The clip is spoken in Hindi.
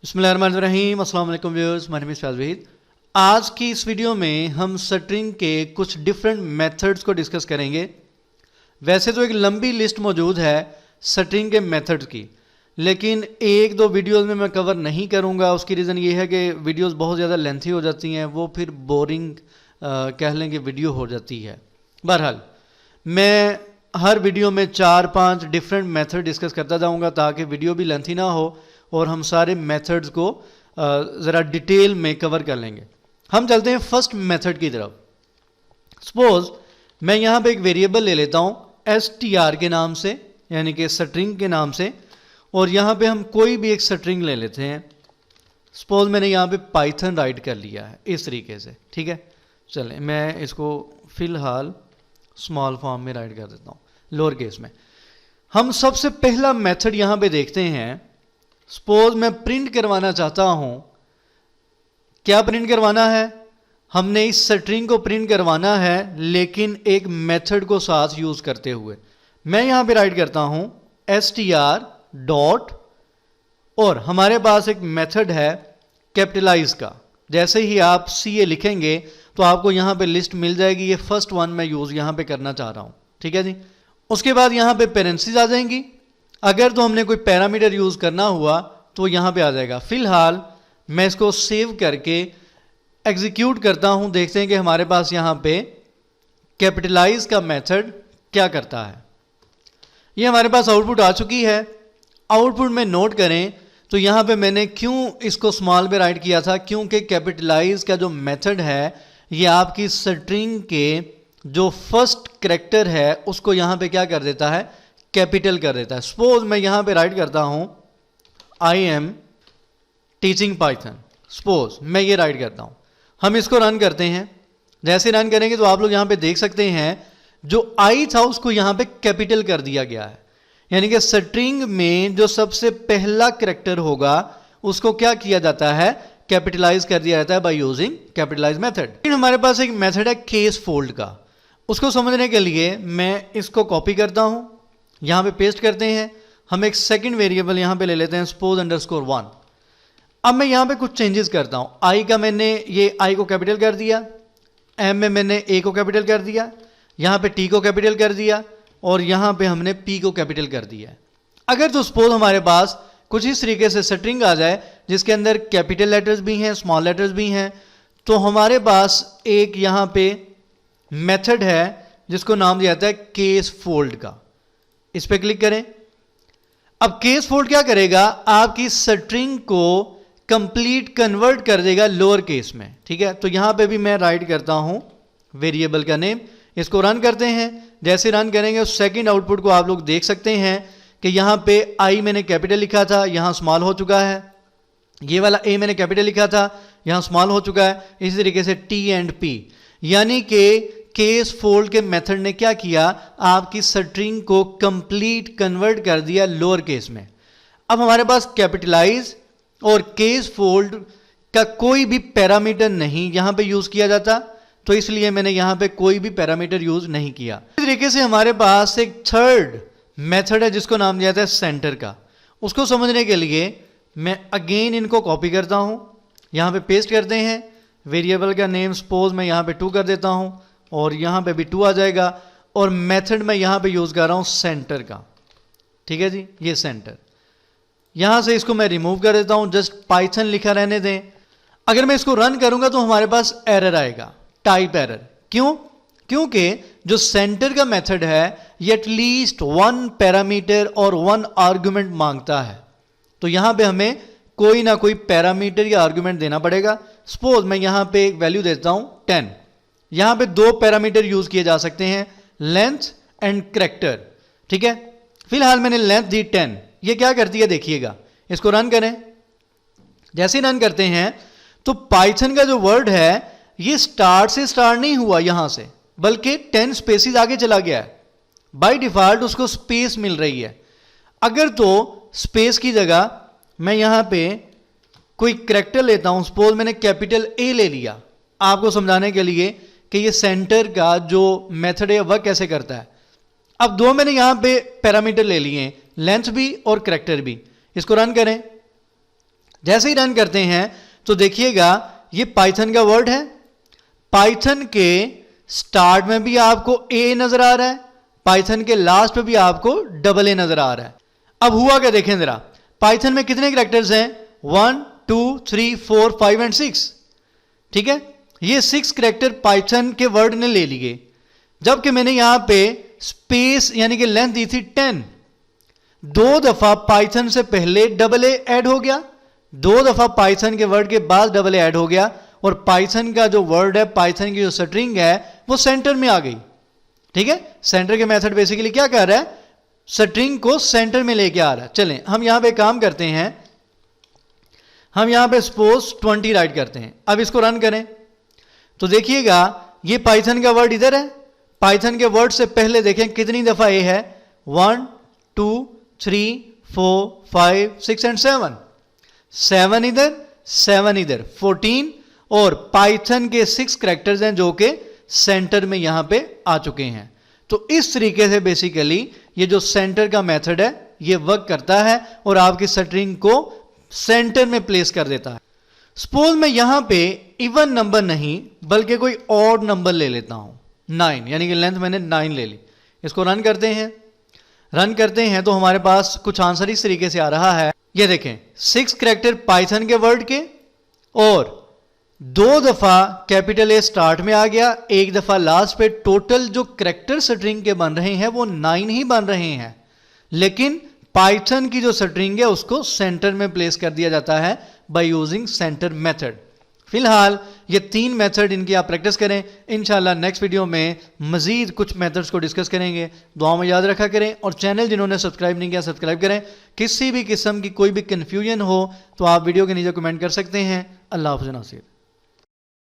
बिस्मिल्लाहिर्रहमानिर्रहीम। अस्सलाम वालेकुम व्यूअर्स, माय नेम इज़ फैज़ वहीद। आज की इस वीडियो में हम स्ट्रिंग के कुछ डिफरेंट मेथड्स को डिस्कस करेंगे। वैसे तो एक लंबी लिस्ट मौजूद है स्ट्रिंग के मेथड्स की, लेकिन एक दो वीडियोस में मैं कवर नहीं करूंगा। उसकी रीज़न ये है कि वीडियोस बहुत ज़्यादा लेंथी हो जाती हैं, वो फिर बोरिंग कह लें कि वीडियो हो जाती है। बहरहाल मैं हर वीडियो में 4-5 डिफरेंट मेथड डिस्कस करता जाऊंगा ताकि वीडियो भी लेंथी ना हो और हम सारे मेथड्स को ज़रा डिटेल में कवर कर लेंगे। हम चलते हैं फर्स्ट मेथड की तरफ। सपोज मैं यहाँ पे एक वेरिएबल ले लेता हूँ str के नाम से, यानी कि स्ट्रिंग के नाम से, और यहाँ पे हम कोई भी एक स्ट्रिंग ले लेते हैं। सपोज मैंने यहाँ पे पाइथन राइट कर लिया है इस तरीके से, ठीक है। चलें मैं इसको फ़िलहाल स्मॉल फॉर्म में राइट कर देता हूँ, लोअर केस में। हम सबसे पहला मेथड यहाँ पे देखते हैं। सपोज मैं प्रिंट करवाना चाहता हूं। क्या प्रिंट करवाना है? हमने इस स्ट्रिंग को प्रिंट करवाना है, लेकिन एक मेथड को साथ यूज करते हुए। मैं यहां पे राइट करता हूं str डॉट, और हमारे पास एक मेथड है कैपिटलाइज का। जैसे ही आप CA लिखेंगे तो आपको यहां पे लिस्ट मिल जाएगी। ये फर्स्ट वन मैं यूज यहां पे करना चाह रहा हूं, ठीक है जी। उसके बाद यहां पे पेरेंसीज आ जाएंगी। अगर तो हमने कोई पैरामीटर यूज करना हुआ तो यहां पे आ जाएगा। फिलहाल मैं इसको सेव करके एग्जीक्यूट करता हूं। देखते हैं कि हमारे पास यहां पे कैपिटलाइज का मेथड क्या करता है। ये हमारे पास आउटपुट आ चुकी है। आउटपुट में नोट करें तो यहां पे मैंने क्यों इसको स्मॉल में राइट किया था, क्योंकि कैपिटलाइज का जो मेथड है ये आपकी स्ट्रिंग के जो फर्स्ट कैरेक्टर है उसको यहां पे क्या कर देता है, कैपिटल कर देता है। सपोज मैं यहां पे राइट करता हूं I am teaching Python. Suppose मैं ये राइट करता हूं। हम इसको रन करते हैं। जैसे रन करेंगे तो आप लोग यहां पे देख सकते हैं जो आई था उसको यहां पे कैपिटल कर दिया गया है। यानी कि स्ट्रिंग में जो सबसे पहला कैरेक्टर होगा उसको क्या किया जाता है, कैपिटलाइज कर दिया जाता है बाय यूजिंग कैपिटलाइज मेथड। लेकिन हमारे पास एक मेथड है केस फोल्ड का। उसको समझने के लिए मैं इसको कॉपी करता हूं, यहां पे पेस्ट करते हैं। हम एक सेकंड वेरिएबल यहां पे ले लेते हैं, सपोज अंडरस्कोर 1। अब मैं यहां पे कुछ चेंजेस करता हूं। आई का मैंने ये आई को कैपिटल कर दिया, एम में मैंने ए को कैपिटल कर दिया, यहां पे टी को कैपिटल कर दिया, और यहां पे हमने पी को कैपिटल कर दिया। अगर तो सपोज हमारे पास कुछ इस तरीके से स्ट्रिंग आ जाए जिसके अंदर कैपिटल लेटर्स भी हैं, स्मॉल लेटर्स भी हैं, तो हमारे पास एक यहां पे मेथड है जिसको नाम दिया जाता है केस फोल्ड का। इस पे क्लिक करें। अब केस फोल्ड क्या करेगा, आपकी स्ट्रिंग को कंप्लीट कन्वर्ट कर देगा लोअर केस में, ठीक है। तो यहां पे भी मैं राइट करता हूं वेरिएबल का नेम। इसको रन करते हैं। जैसे रन करेंगे उस सेकंड आउटपुट को आप लोग देख सकते हैं कि यहां पे आई मैंने कैपिटल लिखा था, यहां स्मॉल हो चुका है। ये वाला ए मैंने कैपिटल लिखा था, यहां स्मॉल हो चुका है। इसी तरीके से टी एंड पी, यानी कि केस फोल्ड के मेथड ने क्या किया, आपकी स्ट्रिंग को कंप्लीट कन्वर्ट कर दिया लोअर केस में। अब हमारे पास कैपिटलाइज और केस फोल्ड का कोई भी पैरामीटर नहीं यहां पे यूज किया जाता, तो इसलिए मैंने यहां पे कोई भी पैरामीटर यूज नहीं किया। इस तरीके से हमारे पास एक थर्ड मेथड है जिसको नाम दिया जाता है सेंटर का। उसको समझने के लिए मैं अगेन इनको कॉपी करता हूं, यहां पे पेस्ट करते हैं। वेरिएबल का नेम सपोज मैं यहां पे 2 कर देता हूं, और यहां पे भी 2 आ जाएगा, और मेथड मैं यहां पे यूज कर रहा हूं सेंटर का, ठीक है जी। ये सेंटर, यहां से इसको मैं रिमूव कर देता हूं, जस्ट पाइथन लिखा रहने दें। अगर मैं इसको रन करूंगा तो हमारे पास एरर आएगा, टाइप एरर। क्यों? क्योंकि जो सेंटर का मेथड है ये एटलीस्ट 1 पैरामीटर और 1 आर्गुमेंट मांगता है, तो यहां पे हमें कोई ना कोई पैरामीटर या आर्गुमेंट देना पड़ेगा। सपोज मैं यहां पे एक वैल्यू देता हूं 10। यहां पे 2 पैरामीटर यूज किए जा सकते हैं, लेंथ एंड कैरेक्टर, ठीक है। फिलहाल मैंने लेंथ दी 10। ये क्या करती है देखिएगा। इसको रन करें। जैसे रन करते हैं तो पाइथन का जो वर्ड है ये स्टार्ट से स्टार्ट नहीं हुआ यहां से, बल्कि 10 स्पेसिस आगे चला गया है। बाय डिफॉल्ट उसको स्पेस मिल रही है। अगर तो स्पेस की जगह मैं यहां पे कोई कैरेक्टर लेता हूं, सपोज मैंने कैपिटल ए ले लिया आपको समझाने के लिए कि ये सेंटर का जो मेथड है वह कैसे करता है। अब 2 मैंने यहां पे पैरामीटर ले लिए हैं, लेंथ भी और कैरेक्टर भी। इसको रन करें। जैसे ही रन करते हैं तो देखिएगा ये पाइथन का वर्ड है, पाइथन के स्टार्ट में भी आपको ए नजर आ रहा है, पाइथन के लास्ट में भी आपको डबल ए नजर आ रहा है। अब हुआ क्या देखें जरा, पाइथन में कितने कैरेक्टर्स हैं, 1 2 3 4 5 एंड 6, ठीक है। ये 6 कैरेक्टर पाइथन के वर्ड ने ले लिए, जबकि मैंने यहां पे स्पेस यानी कि लेंथ दी थी 10। 2 दफा पाइथन से पहले डबल ए ऐड हो गया, 2 दफा पाइथन के वर्ड के बाद डबल ए ऐड हो गया, और पाइथन का जो वर्ड है, पाइथन की जो स्ट्रिंग है वो सेंटर में आ गई, ठीक है। सेंटर के मेथड बेसिकली क्या कर रहा है, स्ट्रिंग को सेंटर में लेके आ रहा है। चलें हम यहां पे काम करते हैं, हम यहां पे सपोज 20 राइट करते हैं। अब इसको रन करें तो देखिएगा ये पाइथन का वर्ड इधर है, पाइथन के वर्ड से पहले देखें कितनी दफा ए है, 1 2 3 4 5 6 एंड 7, 7 इधर 7 इधर 14, और पाइथन के 6 कैरेक्टर्स हैं जो कि सेंटर में यहां पे आ चुके हैं। तो इस तरीके से बेसिकली ये जो सेंटर का मेथड है ये वर्क करता है और आपकी स्ट्रिंग को सेंटर में प्लेस कर देता है। सपोज मैं यहां पे इवन नंबर नहीं बल्कि कोई ऑड नंबर ले लेता हूं, 9, यानी कि लेंथ मैंने 9 ले ली। इसको रन करते हैं, रन करते हैं तो हमारे पास कुछ आंसर इस तरीके से आ रहा है। ये देखें 6 कैरेक्टर पाइथन के वर्ड के, और 2 दफा कैपिटल ए स्टार्ट में आ गया, 1 दफा लास्ट पे। टोटल जो कैरेक्टर स्ट्रिंग के बन रहे हैं वो 9 ही बन रहे हैं, लेकिन पाइथन की जो स्ट्रिंग है उसको सेंटर में प्लेस कर दिया जाता है बाय यूजिंग सेंटर मेथड। फिलहाल ये 3 मेथड इनकी आप प्रैक्टिस करें, इंशाल्लाह नेक्स्ट वीडियो में मजीद कुछ मेथड्स को डिस्कस करेंगे। दुआ में याद रखा करें, और चैनल जिन्होंने सब्सक्राइब नहीं किया सब्सक्राइब करें। किसी भी किस्म की कोई भी कन्फ्यूजन हो तो आप वीडियो के नीचे कमेंट कर सकते हैं। अल्लाह हाफ़िज़ नासिर।